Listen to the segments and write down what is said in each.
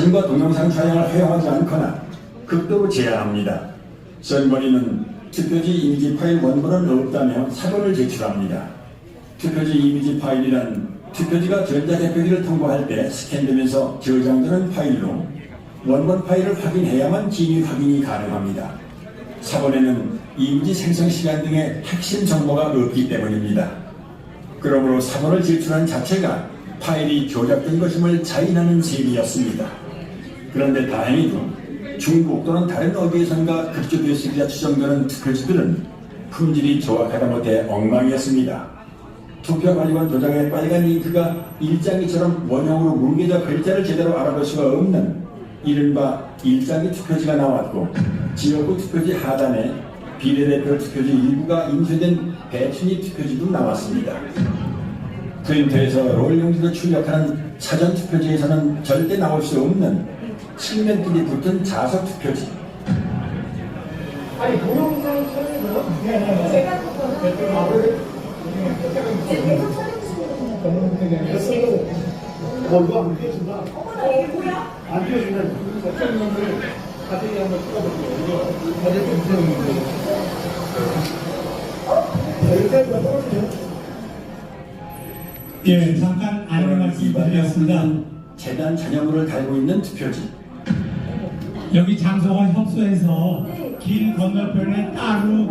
사진과 동영상 촬영을 허용하지 않거나 극도로 제한합니다. 선관위는 투표지 이미지 파일 원본은 없다며 사본을 제출합니다. 투표지 이미지 파일이란 투표지가 전자대표기를 통과할 때 스캔되면서 저장되는 파일로 원본 파일을 확인해야만 진위 확인이 가능합니다. 사본에는 이미지 생성 시간 등의 핵심 정보가 없기 때문입니다. 그러므로 사본을 제출한 자체가 파일이 조작된 것임을 자인하는 셈이었습니다. 그런데 다행히도 중국 또는 다른 어디에선가 급조되었으리라 추정되는 투표지들은 품질이 정확하다 못해 엉망이었습니다. 투표관리관 도장의 빨간 잉크가 일장기처럼 원형으로 뭉개져 글자를 제대로 알아볼 수가 없는 이른바 일장기 투표지가 나왔고, 지역구 투표지 하단에 비례대표 투표지 일부가 인쇄된 배춘이 투표지도 나왔습니다. 프린터에서 롤용지로 출력하는 사전 투표지에서는 절대 나올 수 없는 측면들이 붙은 자석 투표지. 아니 동영상 촬영이요? 네. 제가 그거는 계속 촬영하시는 거예요. 이거 안 띄워준다. 어머나 이게 뭐야? 안 띄워준다. 어쩌면 가족이 한번 찍어볼게요. 가족이 무서운데. 여기까지가 떨어지요. 예, 잠깐 안내 말씀드리겠습니다. 재단 잔여물을 달고 있는 투표지. 여기 장소가 협소해서 길 건너편에 따로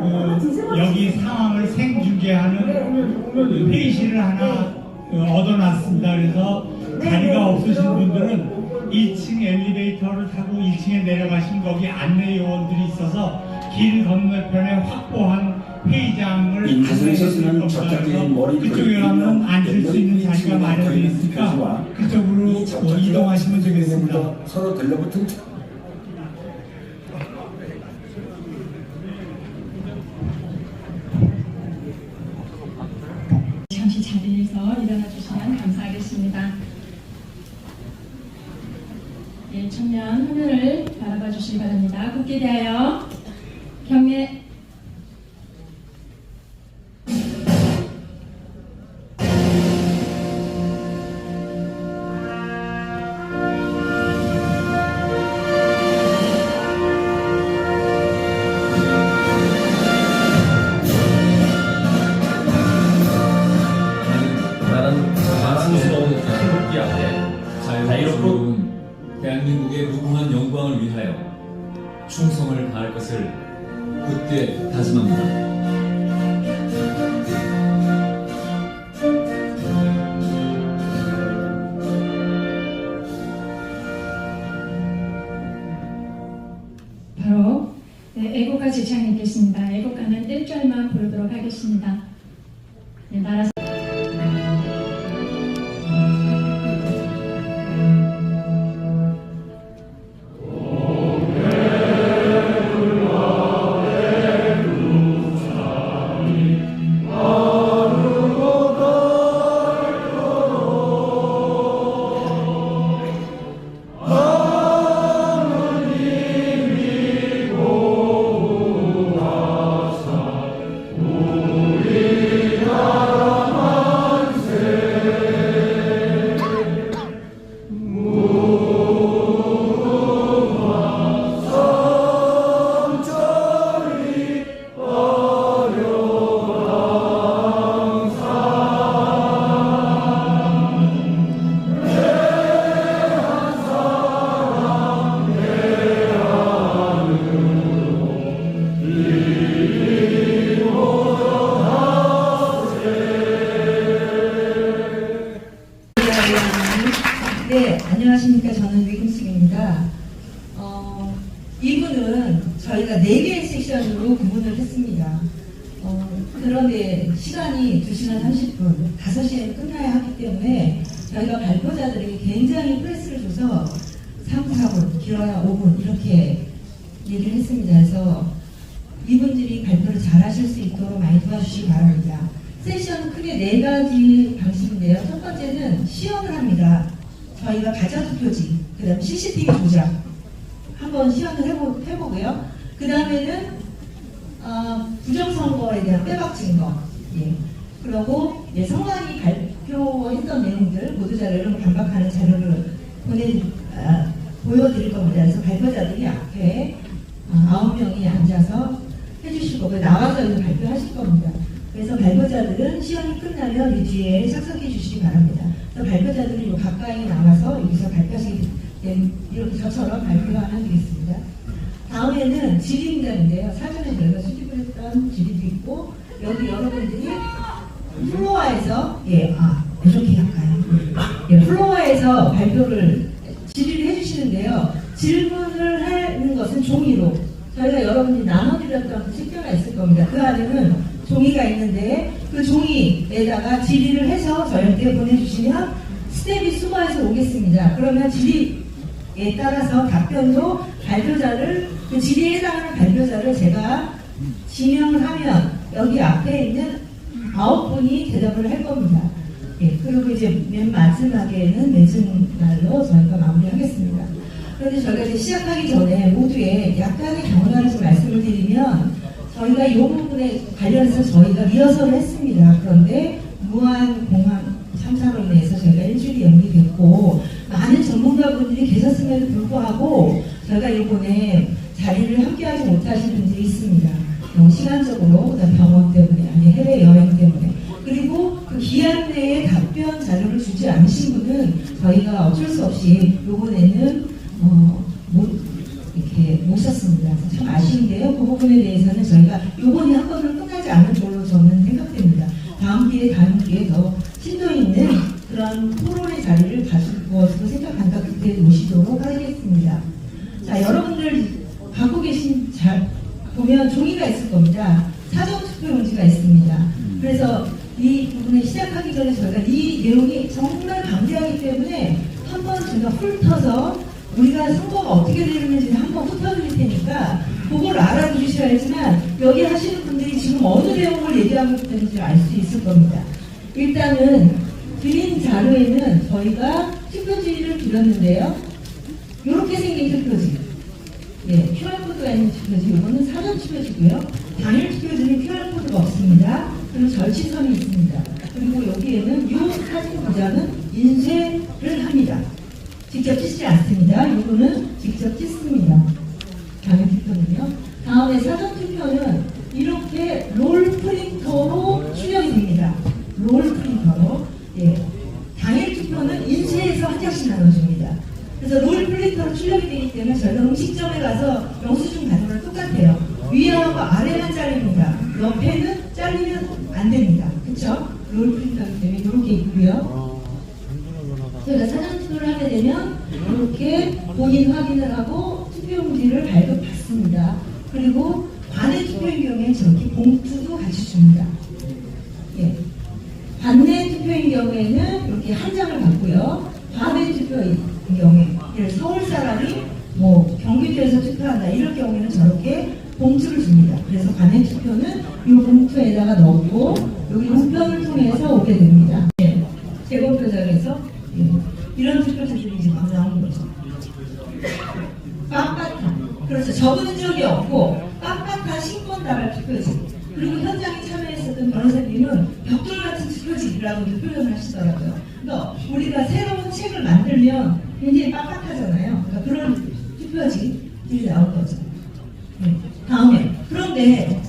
여기 상황을 생중계하는 회의실을 하나 얻어놨습니다. 그래서 자리가 없으신 분들은 1층 엘리베이터를 타고 1층에 내려가시면 거기 안내 요원들이 있어서 길 건너편에 확보한 회의장을 인쇄소에서 쓰는 접착제인 머리 그쪽에 가면 앉을 수 있는 자리가 마련되어 있으니까 그쪽으로 이동하시면 되겠습니다. 서로 들러붙은 잠시 자리에서 일어나 주시면 감사하겠습니다. 예, 청년 화면을 바라봐 주시기 바랍니다. 굳게 대하여 경례. 자랑스러운 태극기 앞에 자유로운 대한민국의 무궁한 영광을 위하여 충성을 다할 것을 굳게 다짐합니다. 바로 애국가 지창이 있겠습니다. 애국가는 1절만 부르도록 하겠습니다. 네, 나라 네, 안녕하십니까. 저는 위금숙입니다. 이분은 저희가 4개의 세션으로 구분을 했습니다. 그런데 시간이 2시간 30분, 5시에 끝나야 하기 때문에 저희가 발표자들에게 굉장히 프레스를 줘서 3, 4분, 길어야 5분 이렇게 얘기를 했습니다. 그래서 이분들이 발표를 잘 하실 수 있도록 많이 도와주시기 바랍니다. 세션은 크게 4가지 방식인데요. 첫 번째는 시연을 합니다. 저희가 가짜투표지, 그 다음에 CCTV 조작 한번 시연을 해보고요. 그 다음에는 부정선거에 대한 빼박 증거, 예. 그리고 선관위 발표했던 내용들 모두 자료를 반박하는 자료를 보여드릴 겁니다. 그래서 발표자들이 앞에 9명이 앉아서 해주실 거고요. 나와서 이제 발표하실 겁니다. 그래서 발표자들은 시험이 끝나면 이 뒤에 착석해 주시기 바랍니다. 그래서 발표자들은 요 가까이 나와서 여기서 발표하시기 이렇게 저처럼 발표하면 되겠습니다. 다음에는 질의응답인데요. 사전에 저희가 수집을 했던 질의도 있고 여기 여러분들이 플로어에서 이렇게 할까요? 플로어에서 발표를 질의를 해주시는데요. 질문을 하는 것은 종이로 저희가 여러분이 나눠드렸던 책자가 있을 겁니다. 그 안에는 종이가 있는데 그 종이에다가 질의를 해서 저희한테 보내주시면 스텝이 수거해서 오겠습니다. 그러면 질의에 따라서 답변도 발표자를 그 질의에 해당하는 발표자를 제가 지명을 하면 여기 앞에 있는 9분이 대답을 할 겁니다. 그리고 이제 맨 마지막에는 맺은 날로 저희가 마무리하겠습니다. 그런데 저희가 이제 시작하기 전에 모두의 약간의 경과를 좀 말씀을 드리면 저희가 이 부분에 관련해서 저희가 리허설을 했습니다. 그런데 무한공항 참사로 인해서 저희가 일주일이 연기됐고 많은 전문가분들이 계셨음에도 불구하고 저희가 이번에 자리를 함께하지 못하신 분들이 있습니다. 시간적으로 병원 때문에 아니 해외여행 때문에 그리고 그 기한 내에 답변 자료를 주지 않으신 분은 저희가 어쩔 수 없이 이번에는 이렇게 모셨습니다. 참 아쉬운데요. 그 부분에 대해서는 저희가 이번이 한 번으로 끝나지 않을 걸로 저는 생각됩니다. 다음 기회에 더 심도 있는 그런 토론의 자리를 가질 것으로 생각한다. 그때 모시도록 하겠습니다. 자, 여러분들 갖고 계신 보면 종이가 있을 겁니다. 사전투표용지가 있습니다. 그래서 이 부분을 시작하기 전에 저희가 이 내용이 정말 방대하기 때문에 한번 제가 훑어서 우리가 선거가 어떻게 되는지 한번 훑어드릴 테니까 그걸 알아두셔야지만 여기 하시는 분들이 지금 어느 내용을 얘기하고 있는지 알 수 있을 겁니다. 일단은 드린 자료에는 저희가 투표지를 드렸는데요. 이렇게 생긴 투표지. QR코드가 있는 투표지, 이거는 사전 투표지고요. 당일 투표지는 QR코드가 없습니다. 그리고 절취선이 있습니다. 그리고 여기에는 이 사진 도장은 인쇄를 합니다. 직접 찍지 않습니다. 이거는 직접 찍습니다. 당일 투표는요. 다음에 사전 투표는 이렇게 롤 프린터로 출력이 됩니다. 롤 프린터로. 당일 투표는 인쇄해서 한 장씩 나눠줍니다. 그래서 롤 프린터로 출력이 되기 때문에 저희가 음식점에 가서 영수증 가는 거랑 똑같아요. 위하고 아래만 잘립니다. 옆에는 잘리면 안 됩니다. 그쵸? 롤 프린터이기 때문에 이렇게 있고요. 저희가 사전 투표를 하게 되면 이렇게 본인 확인을 하고 투표용지를 발급받습니다. 그리고 관내 투표인 경우에 저렇게 봉투도 같이 줍니다. 관내 투표인 경우에는 이렇게 한 장을 받고요. 관내 투표인 경우에 서울 사람이 경기도에서 투표한다 이럴 경우에는 저렇게 봉투를 줍니다. 그래서 관내 투표는 이 봉투에다가 넣고 여기 우편을 통해서 오게 됩니다. 재검표장에서 이런 투표지들이 이제 막 나오는 거죠. 빳빳한, 그렇죠. 적은 적이 없고 빳빳한 신권당할 투표지. 그리고 현장에 참여했었던 변호사님은 벽돌 같은 투표지라고 표현을 하시더라고요. 그러니까 우리가 새로운 책을 만들면 굉장히 빳빳하잖아요. 그러니까 그런 투표지들이 나올 거죠. 다음에 그런데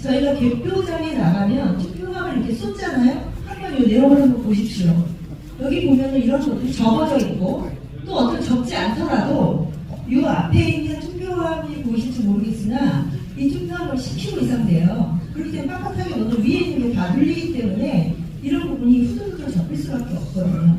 저희가 개표장에 나가면 투표함을 이렇게 쏟잖아요. 한번 이 내용을 한번 보십시오. 여기 보면은 이런 것들이 적어져 있고 또 어떤 적지 않더라도 이 앞에 있는 투표함이 보이실지 모르겠으나 이 투표함을 10kg 이상 돼요. 그렇기 때문에 빳빳하게 넣어도 위에 있는 게 다 눌리기 때문에 이런 부분이 후들후들 접힐 수밖에 없거든요.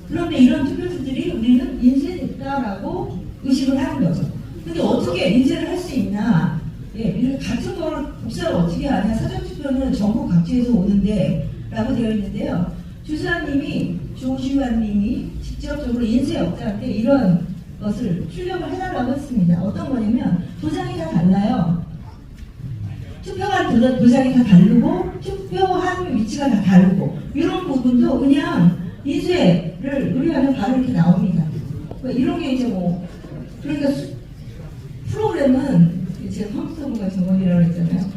그런데 이런 투표지들이 우리는 인쇄됐다라고 의식을 하는 거죠. 근데 어떻게 인쇄를 할 수 있나? 이런 같은 거를 복사를 어떻게 하냐? 사전투표는 전국 각지에서 오는데 라고 되어 있는데요. 조슈아님이 직접적으로 인쇄업자한테 이런 것을 출력을 해달라고 했습니다. 어떤 거냐면 도장이 다 달라요. 투표한 도장이 다 다르고 투표한 위치가 다 다르고 이런 부분도 그냥 인쇄를 의뢰하면 바로 이렇게 나옵니다. 이런 게 이제 그러니까 프로그램은 이제 컴퓨터가 전공이라고 했잖아요.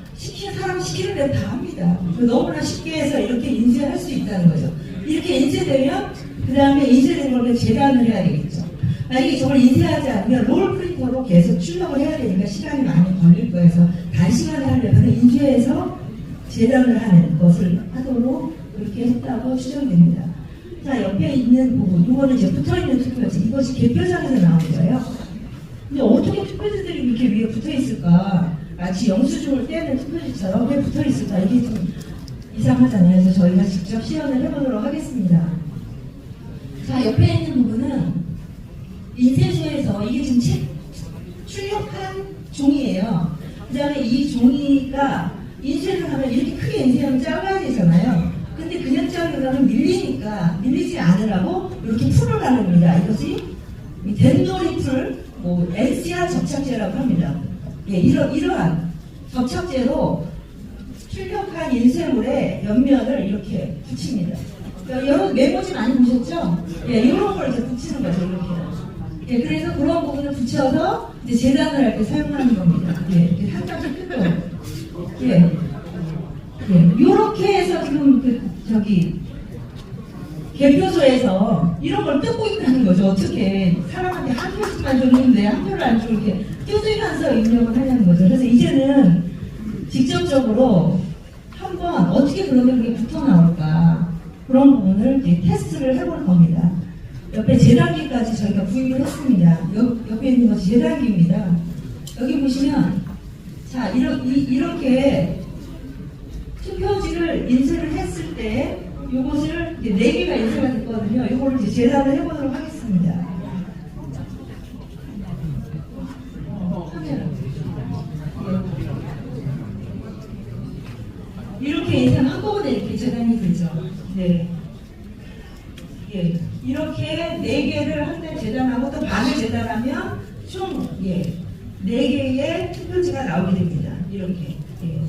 사람 시키는 대로 다 합니다. 너무나 쉽게 해서 이렇게 인쇄할 수 있다는 거죠. 이렇게 인쇄되면 그 다음에 인쇄된 걸 재단을 해야 되겠죠. 만약에 저걸 인쇄하지 않으면 롤 프린터로 계속 출력을 해야 되니까 시간이 많이 걸릴 거여서 단시간에 하려면 인쇄해서 재단을 하는 것을 하도록 그렇게 했다고 추정됩니다. 자, 옆에 있는 부분, 이거는 이제 붙어있는 투표지. 이것이 개표장에서 나온 거예요. 근데 어떻게 투표지들이 이렇게 위에 붙어있을까? 마치 영수증을 떼는 투표지처럼 왜 붙어있을까? 이게 좀 이상하잖아요. 그래서 저희가 직접 시연을 해보도록 하겠습니다. 자, 옆에 있는 부분은 인쇄소에서 이게 지금 출력한 종이에요. 그 다음에 이 종이가 인쇄를 하면 이렇게 크게 인쇄하면 잘라야 되잖아요. 근데 그냥 자르면 밀리니까 밀리지 않으라고 이렇게 풀을 하는 겁니다. 이것이 덴놀이 풀, 뭐 NCR 접착제라고 합니다. 예, 이러한 접착제로 출력한 인쇄물의 옆면을 이렇게 붙입니다. 여러분 메모지 많이 보셨죠? 예, 이런 걸 이제 붙이는 거죠, 이렇게. 예, 그래서 그런 부분을 붙여서 이제 재단을 할 때 사용하는 겁니다. 예, 한 가지 뜯고. 예. 예, 요렇게 해서 지금 개표소에서 이런 걸 뜯고 있다는 거죠. 어떻게 사람한테 한 표씩만 줬는데 한 표를 안 주고 이렇게 뜯으면서 입력을 하냐는 거죠. 그래서 이제는 직접적으로 한번 어떻게 그러면 그게 붙어 나올까 그런 부분을 이제 테스트를 해볼 겁니다. 옆에 재단기까지 저희가 구입을 했습니다. 옆에 있는 것이 재단기입니다. 여기 보시면 자 이렇게 투표지를 인쇄를 했을 때 이것을 이제 4개가 인쇄가 됐거든요. 이거를 이제 재단을 해보도록 하겠습니다. 이렇게 인쇄는 한꺼번에 이렇게 재단이 되죠. 네. 예. 이렇게 4개를 한데 재단하고 또 반을 재단하면 총 4개의 투표지가 나오게 됩니다. 이렇게. 예.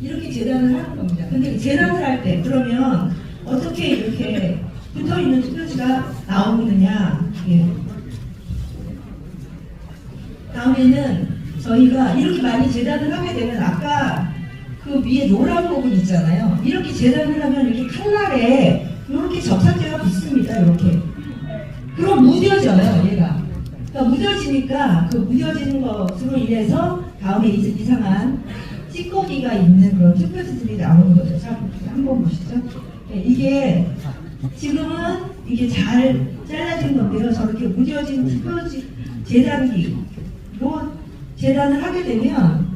이렇게 재단을 하는 겁니다. 근데 재단을 할 때 그러면 어떻게 이렇게 붙어있는 투표지가 나오느냐. 예. 다음에는 저희가 이렇게 많이 재단을 하게 되면 아까 그 위에 노란 부분 있잖아요. 이렇게 재단을 하면 이렇게 칼날에 이렇게 접착제가 붙습니다. 이렇게. 그럼 무뎌져요, 얘가. 그러니까 무뎌지니까 그 무뎌지는 것으로 인해서 다음에 이상한 찌꺼기가 있는 그런 투표지들이 나오는 거죠. 자, 한번 보시죠. 네, 이게 지금은 이게 잘 잘라진 건데요. 저렇게 무뎌진 투표지 재단기로 재단을 하게 되면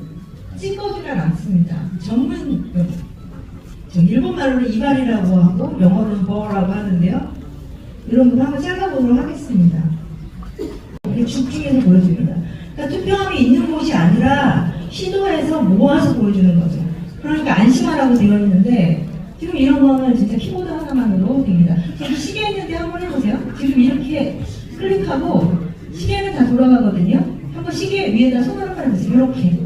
찌꺼기가 남습니다. 전문 일본말로는 이발이라고 하고 영어로는 버라고 하는데요. 이런 거 한번 잘라보도록 하겠습니다. 이게 죽중에서 보여줍니다. 그러니까 투표함이 있는 곳이 아니라 시도해서 모아서 보여주는 거죠. 그러니까 안심하라고 되어 있는데 지금 이런 거는 진짜 키보드 하나만으로 됩니다. 여기 시계 있는데 한번 해보세요. 지금 이렇게 클릭하고 시계는 다 돌아가거든요. 한번 시계 위에다 손을 한번 해보세요. 이렇게.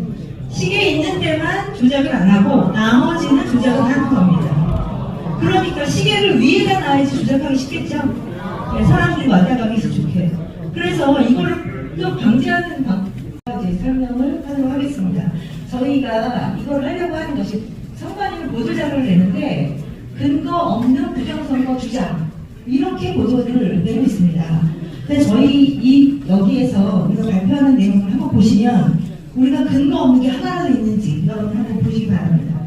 시계 있는 데만 조작을 안 하고 나머지는 조작을 하는 겁니다. 그러니까 시계를 위에다 놔야지 조작하기 쉽겠죠? 네, 사람들이 왔다 가기 좋게. 그래서 이거를 또 방지하는 방법까지 설명을 하도록 하겠습니다. 저희가 이걸 하려고 하는 것이 선관위를 보도자료를 내는데 근거 없는 부정선거 주장 이렇게 보도를 내고 있습니다. 근데 저희 여기에서 이거 발표하는 내용을 한번 보시면 우리가 근거 없는 게 하나라도 있는지 여러분 한번 보시기 바랍니다.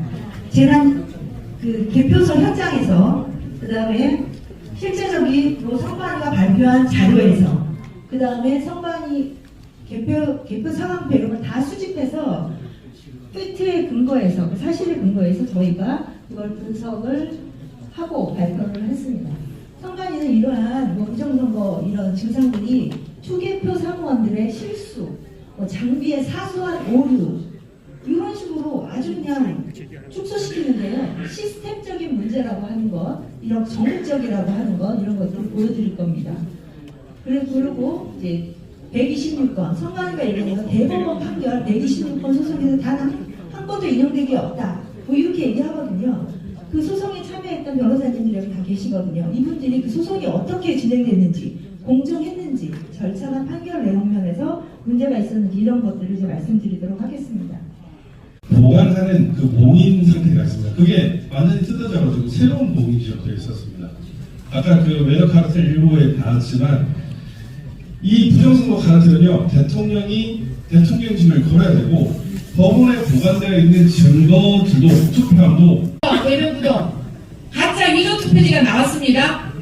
재단 그 개표소 현장에서 그 다음에 실제적으로 선관위가 발표한 자료에서 그 다음에 선관위 개표 상황표 이런 걸 다 수집해서 팩트의 근거에서 그 사실의 근거에서 저희가 그걸 분석을 하고 발표를 했습니다. 선관위는 이러한 부정선거 이런 증상들이 투개표 사무원들의 실수, 장비의 사소한 오류 이런 식으로 아주 그냥 축소시키는데요. 시스템적인 문제라고 하는 것, 이런 정책적이라고 하는 것 이런 것들을 보여드릴 겁니다. 그리고 이제 126건 선관위가 이르면서 대법원 판결 126건 소송에서 단 한 건도 인용된 게 없다. 뭐 이렇게 얘기하거든요. 그 소송에 참여했던 변호사님들이 여기 다 계시거든요. 이분들이 그 소송이 어떻게 진행됐는지, 공정했는지, 절차나 판결 내용면에서 문제가 있었는지 이런 것들을 이제 말씀드리도록 하겠습니다. 보관하는 그 봉인 상태가 있습니다. 그게 완전히 뜯어져가지고 새로운 봉인이 적혀 있었습니다. 아까 그 웨더카르텔 일부에 나왔지만 이 부정선거 가능성은요, 대통령이 대통령직을 걸어야 되고 법원에 보관되어 있는 증거들도 투표함도 대명부동 가짜 위조 투표지가 나왔습니다.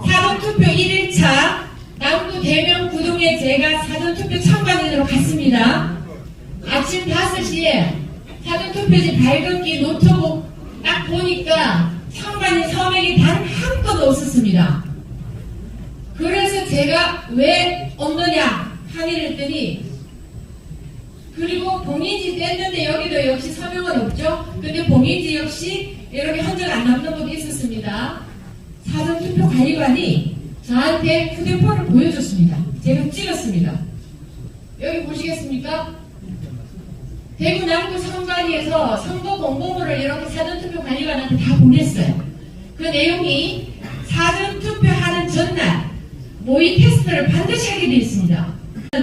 사전투표 1일차 남구 대명부동에 제가 사전투표 참관인으로 갔습니다. 아침 5시에 사전투표지 발급기 노트북 딱 보니까 참관인 서명이 단 한 건도 없었습니다. 그래서 제가 왜 없느냐 항의를 했더니, 그리고 봉인지 뗐는데 여기도 역시 서명은 없죠. 근데 봉인지 역시 이렇게 흔적 안 남는 것도 있었습니다. 사전투표 관리관이 저한테 휴대폰을 보여줬습니다. 제가 찍었습니다. 여기 보시겠습니까? 대구 남구 선관위에서 선거 공고문을 이렇게 사전투표 관리관한테 다 보냈어요. 그 내용이 사전투표하는 전날 모의 테스트를 반드시 하게 되어 있습니다.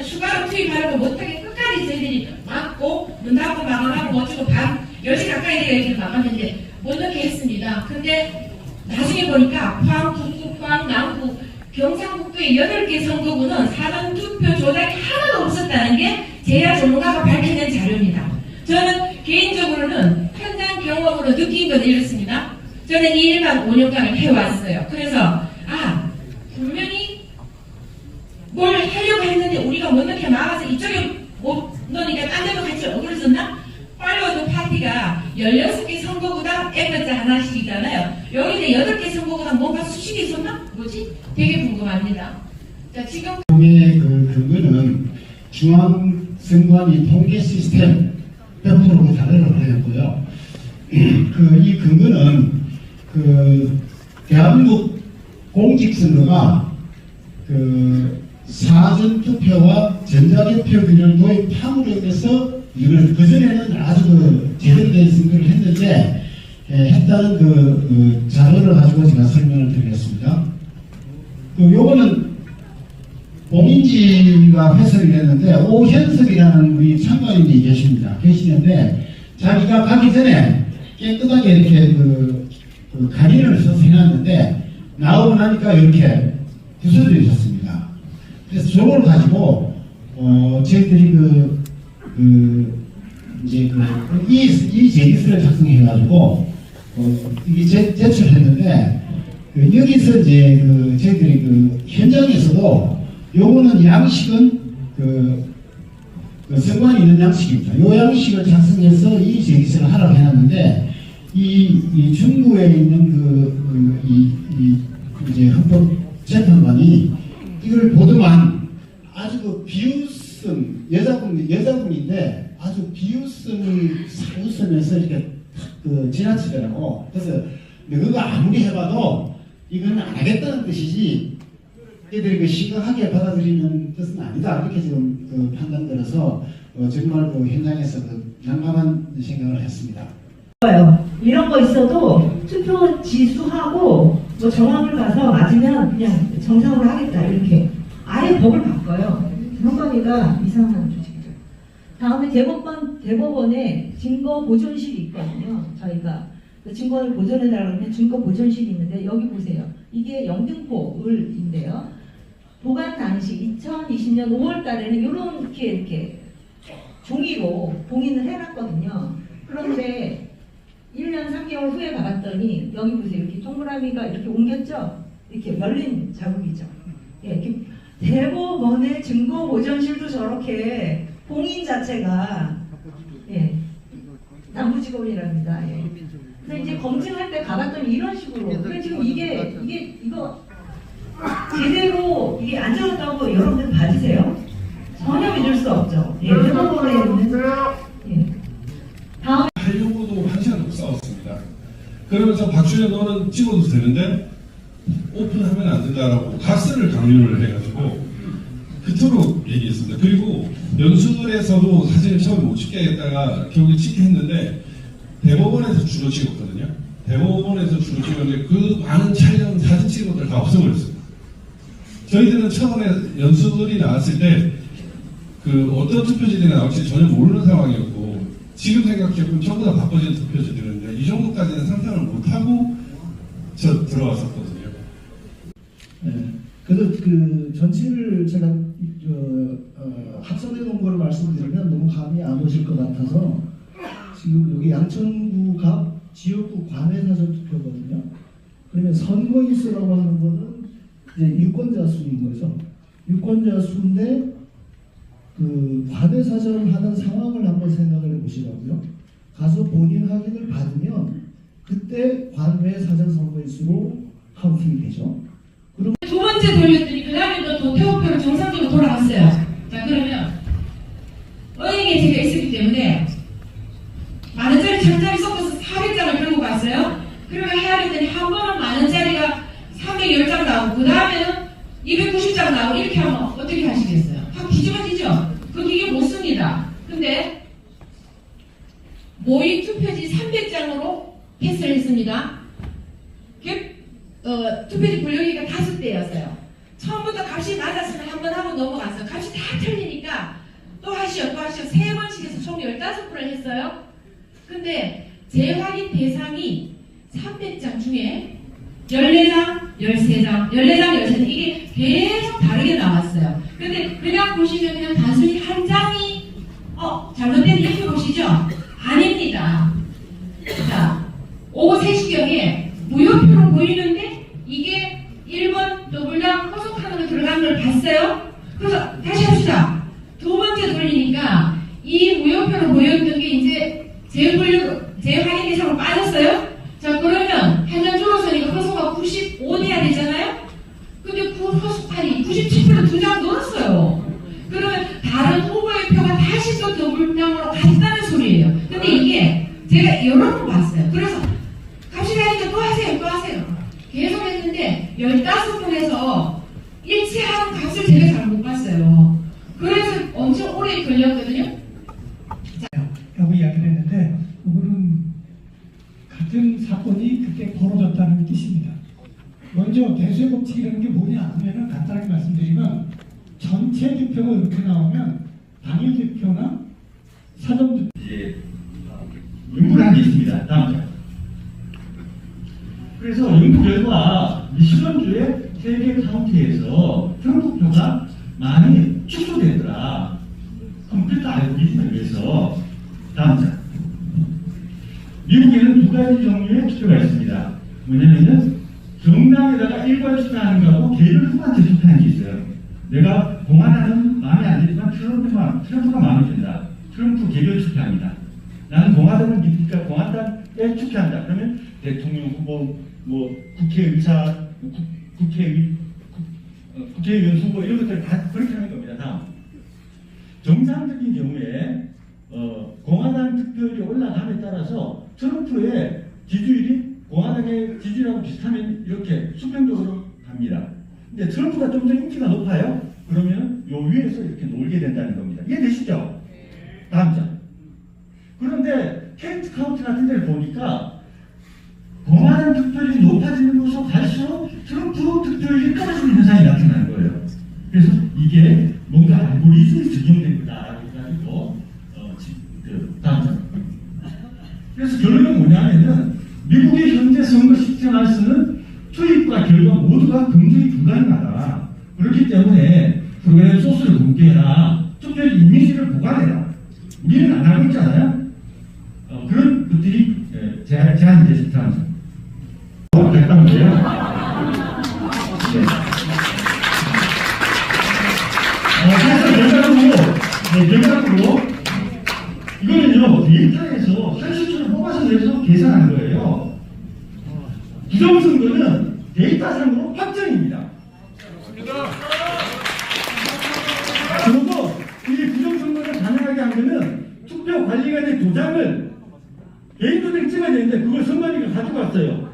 추가로 투입하려고 못하게 끝까지 저희들이 막고 문 닫고 마감하고 어쩌고 밤 10시 가까이 되어 이렇게 막았는데 못 넣게 했습니다. 근데 나중에 보니까 포항, 북구, 포항, 남구, 경상북도의 8개 선거구는 사전투표 조작이 하나도 없었다는 게 제야 전문가가 밝혀낸 자료입니다. 저는 개인적으로는 현장 경험으로 느낀 건 이렇습니다. 저는 이 일만 5년간을 해왔어요. 그래서 분명히 뭘 하려고 했는데 우리가 못 넣게 막아서 이쪽에 못 넣으니까 딴 데도 같이 억울해졌나? 팔로워드 파티가 16개 선거구당 F자 하나씩이잖아요. 여기는 8개 선거구당 뭔가 수식이 있었나? 뭐지? 되게 궁금합니다. 자, 지금 의 그 근거는 중앙선관위 통계 시스템 100%로 자료를 활용했고요. 이 근거는 대한민국 공직선거가 사전투표와 전자개표 균형도의 파물에 의해서 이걸 그전에는 아주 제대로 된 선거를 했는데 했다는 자료를 가지고 제가 설명을 드리겠습니다. 요거는 봉인지가 해석이 됐는데 오현석이라는 우리 참관인이 계시는데 자기가 가기 전에 깨끗하게 이렇게 가린을 써서 해놨는데 나오고 나니까 이렇게 부서져 있었습니다. 그래서 저걸 가지고 저희들이 이 제기서를 작성해가지고 이게 제출했는데 여기서 이제 저희들이 현장에서도 요거는 양식은 선관위 있는 양식입니다. 요 양식을 작성해서 이 제기서를 하라고 해놨는데 이 중부에 있는 이제 헌법재판관이 이걸 보더만 아주 비웃음 여자분인데 아주 비웃음을 웃으면서 이렇게 지나치더라고. 그래서 너가 아무리 해봐도 이건 안 하겠다는 뜻이지 얘들이 심각하게 받아들이는 뜻은 아니다. 이렇게 지금 판단들어서 정말 현장에서 난감한 생각을 했습니다. 이런 거 있어도 투표 지수하고 뭐 정확을 가서 맞으면 그냥 정상으로 하겠다 이렇게 아예 법을 바꿔요. 선관위가 이상한 조직이죠. 다음에 대법원에 증거 보존실이 있거든요. 저희가 그 증거를 보존해달라고 하면 증거 보존실이 있는데 여기 보세요. 이게 영등포을인데요. 보관 당시 2020년 5월 달에는 이렇게 종이로 봉인을 해놨거든요. 그런데 1년 3개월 후에 가봤더니 여기 보세요. 이렇게 동그라미가 이렇게 옮겼죠? 이렇게 열린 자국이죠. 예, 이렇게 대법원의 증거 보존실도 저렇게 봉인 자체가 남부지검이랍니다. 예. 그래서 이제 검증할 때 가봤더니 이런 식으로. 근데 지금 이거 제대로 이게 안 적었다고 여러분들 봐주세요. 전혀 믿을 수 없죠. 예, 대법원에 있는 다음. 하려고도 1시간 넘게 싸웠습니다. 그러면서 박준현 너는 찍어도 되는데 오픈하면 안 된다라고 가스를 강요를 해가지고 그토록 얘기했습니다. 그리고 연수원에서도 사진을 처음에 못 찍게 하겠다가 결국에 찍게 했는데 대법원에서 주로 찍었거든요. 대법원에서 주로 찍었는데 그 많은 촬영 사진 찍은 것들 다 없애버렸습니다. 저희들은 처음에 연수원이 나왔을 때 어떤 투표지들이 나올지 전혀 모르는 상황이었고 지금 생각해보면 전부 다 바꿔진 투표지들인데 이 정도까지는 상상을 못하고 저 들어왔었거든요. 그래서 그 전체를 제가 합산해 놓은 거를 말씀드리면 너무 감이 안 오실 것 같아서 지금 여기 양천구 갑 지역구 관외사전 투표거든요. 그러면 선거인수라고 하는 거는 이제 유권자 수인 거죠. 유권자 수인데 그 관외사전을 하는 상황을 한번 생각을 해보시라고요. 가서 본인 확인을 받으면 그때 관외사전 선거인수로 카운팅이 되죠. 두 번째 돌렸더니 그 다음에 또 태호표로 정상적으로 돌아갔어요. 자, 그러면 은행에 제가 있었기 때문에 만원짜리 천짜리 섞어서 400장을 들고 갔어요. 그러면 헤아렸더니 한 번은 만원짜리가 310장 나오고 그 다음에는 290장 나오고 이렇게 하면 어떻게 하시겠어요? 확 뒤집어지죠? 그 기계 못 씁니다. 근데 모의 투표지 300장으로 패스를 했습니다. 투표지 분류기가 5대였어요. 처음부터 값이 맞았으면 한 번 하고 넘어갔어요. 값이 다 틀리니까 또 하시오. 3번씩 해서 총 15번을 했어요. 근데 재확인 대상이 300장 중에 14장, 13장, 14장, 13장 이게 계속 다르게 나왔어요. 근데 그냥 보시면 그냥 단순히 한 장이 잘못된 이렇게 보시죠? 아닙니다. 자, 오후 3시경에 무효표로 보이는데 이게 1번 더블당 허속판으로 들어간 걸 봤어요? 그래서 다시 합시다. 두 번째 돌리니까 이 무효표로 보였던 게 이제 재확인 대상으로 빠졌어요? 자, 그러면 한 장 줄어서니까 허소가 95 돼야 되잖아요? 근데 그 허소판이 97% 2장 늘었어요. 그러면 다른 후보의 표가 다시 또 더블당으로 갔다는 소리예요. 근데 이게 제가 여러 번 봤어요. 그래서 값이 다니까 또 하세요. 계속 했는데 15번에서 일치하는 값을 제가 잘 못 봤어요. 그래서 엄청 오래 걸렸거든요. 라고 이야기를 했는데 그분은 같은 사건이 그때 벌어졌다는 뜻입니다. 먼저 대수의 법칙이라는 게 뭐냐 하면 간단하게 말씀드리면 전체 득표가 이렇게 나오면 당일 득표나 사전 득표 이제 연구를 한 게 있습니다. 다음 장. 그래서 연구 결과 미시건주의 세계 카운티에서 트럼프표가 많이 축소되더라. 컴퓨터 알고리즘을 위해서. 다음 장. 미국에는 두 가지 종류의 투표가 있습니다. 뭐냐면은 정당에다가 일괄 투표하는 거하고 개별 후보한테 투표하는 게 있어요. 내가 공화당은 마음에 안 들지만 트럼프가 마음에 든다. 트럼프 개별 투표합니다. 나는 공화당을 믿으니까 공화당에 투표한다. 그러면 대통령 후보, 국회의사, 국회의원 후보 이런 것들을 다 그렇게 하는 겁니다. 다음. 정상적인 경우에 공화당 득표율이 올라감에 따라서 트럼프의 지지율이 공화당의 지지율하고 비슷하면 이렇게 수평적으로 갑니다. 근데 트럼프가 좀 더 인기가 높아요? 그러면 요 위에서 이렇게 놀게 된다는 겁니다. 이해되시죠? 다음 장. 그런데 켄트 카운티 같은 데를 보니까 공화당 득표율이 높아지는 곳으로 갈수록 트럼프 득표율이 떨어지는 현상이 나타나는 거예요. 그래서 이게 뭔가 알고리즘이 적용된 거다라고 해가지고 다음 장. 그래서 결론은 뭐냐면은 미국의 현재 선거 시스템 안에서는 투입과 결과 모두가 검증이 불가능하다. 그렇기 때문에 프로그램 소스를 공개해라. 투표의 이미지를 보관해라. 우리는 안 하고 있잖아요. 그런 것들이 제한이 됐습니다. 잠깐만요. 그래서 결과적으로 이거는요 데이터에서 한수치를 뽑아서 내서 계산한 거예요. 부정선거는 데이터상으로 확정입니다. 그리고 이 부정선거를 가능하게 한 거는 투표 관리관의 도장을 개인도장 찍어야 되는데 그걸 선관위가 가지고 왔어요.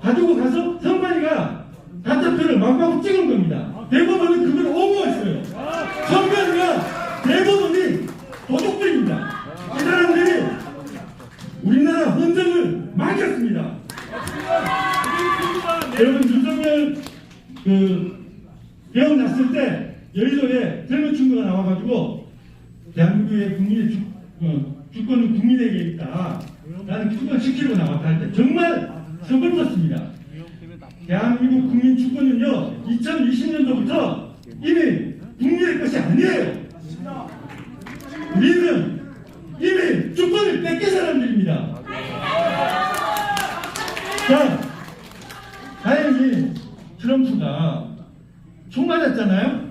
가지고 가서 선관위가 가짜표를 마구마구 찍은 겁니다. 대법원은 그걸 옹호했어요. 선관위가 대법원이 도둑들입니다. 이 사람들이 우리나라 헌정을 망쳤습니다. 여러분 윤석열 대형 났을 때 여의도에 젊은 친구가 나와가지고 대한민국의 국민의 주권은 국민에게 있다. 나는 주권 지키려고 나왔다 할 때 정말 서글펐습니다. 대한민국 국민 주권은요 2020년도부터 이미 국민의 것이 아니에요. 우리는 이미 주권을 뺏긴 사람들입니다. 자, 다행히 트럼프가 총 맞았잖아요.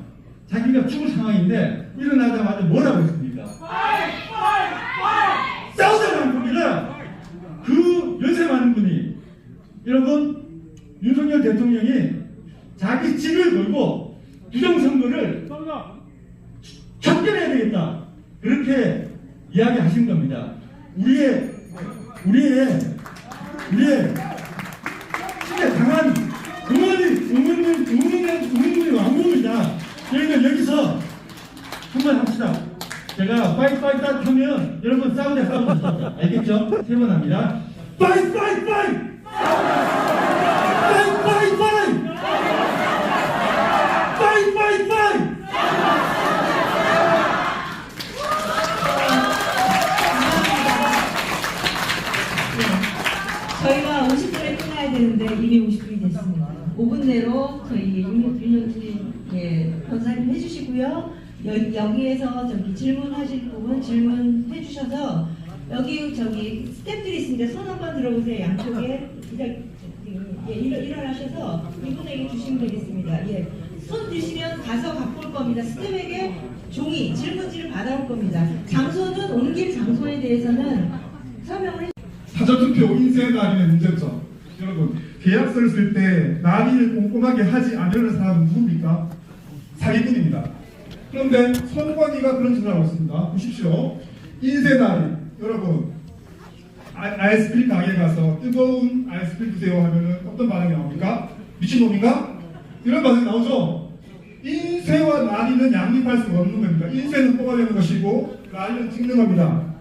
자기가 죽을 상황인데 일어나자마자 뭐라고 했습니까? 싸우자는 겁니다. 그 연세 많은 분이, 여러분, 윤석열 대통령이 자기 직을 걸고 부정선거를 접견해야 되겠다, 그렇게 이야기하신 겁니다. 우리의 진짜 강한 응원의 왕국입니다. 저희는 여기서 한번 합시다. 제가 파이파이 딱 하면 여러분 싸우자. 알겠죠? 세 번 합니다. 파이파이! 저희가 50분에 끝나야 되는데 이미 50분이 됐습니다. 5분 내로 저희 윤호진 변호사님 해주시고요. 여기에서 질문하실 부분 질문해 주셔서 여기 스태프들이 있습니다. 손 한번 들어보세요. 양쪽에 일어나셔서 이분에게 주시면 되겠습니다. 예. 손 드시면 가서 갖고 올 겁니다. 스태프에게 종이 질문지를 받아올 겁니다. 장소는 옮길 장소에 대해서는 설명을 사전투표 인쇄 날인의 문제점. 여러분, 계약서를 쓸 때 날인을 꼼꼼하게 하지 않으려는 사람은 누굽니까? 사기꾼입니다. 그런데 선관위가 그런 짓을 하고 있습니다. 보십시오. 인쇄 날인. 여러분, 아이스크림 가게에 가서 뜨거운 아이스크림 드세요 하면은 어떤 반응이 나옵니까? 미친놈인가? 이런 반응이 나오죠? 인쇄와 날인은 양립할 수가 없는 겁니다. 인쇄는 뽑아내는 것이고 날인은 찍는 겁니다.